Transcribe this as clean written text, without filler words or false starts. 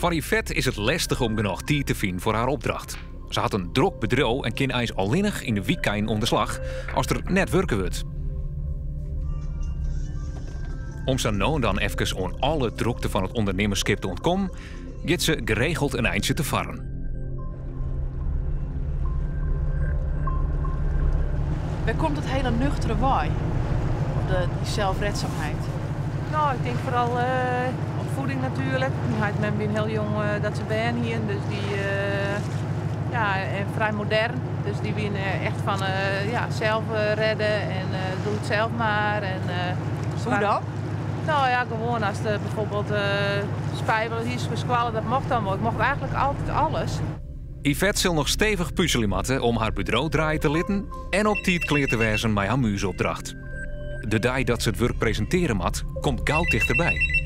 Voor Yvette is het lastig om genoeg tijd te vinden voor haar opdracht. Ze had een druk bedrijf en kan eens alleenig in de weekend om de slag als er net werken wordt. Om zo nou dan even aan alle drukte van het ondernemerschap te ontkomen, gaat ze geregeld een eindje te varen. Waar komt het hele nuchtere waai? Die zelfredzaamheid? Nou, ik denk vooral opvoeding natuurlijk. Ik ben heel jong dat ze ben hier, dus die en vrij modern. Dus die winnen echt van zelf redden en doe het zelf maar. En, Hoe dan? Nou ja, gewoon als er bijvoorbeeld spijbelen, hier squallen, dat mocht dan wel. Ik mocht eigenlijk altijd alles. Yvette zal nog stevig puzzelen matten om haar bureau draaien te litten en op tijd klaar te wijzen met haar muzeopdracht. De dag dat ze het werk presenteren mat, komt gauw dichterbij.